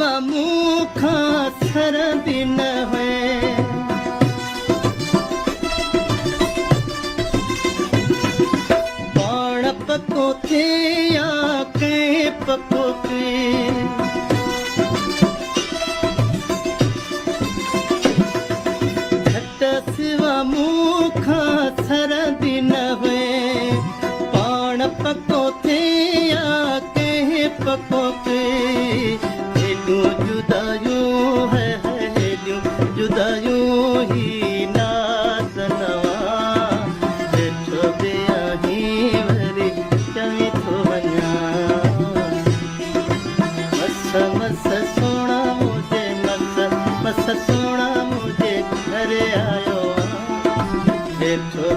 सिवा मुखा सर दिन हुए पाण पको थे या के पको के घट सिवा मुखा सर दिन हुए पाण पको थे या के पको के जुदायूं है जुदायूं ही नात नवा जेठो बेआही वरी चवी थो वञा मस मस सोना मुझे मस मस सोना मुझे घर आयो जेठो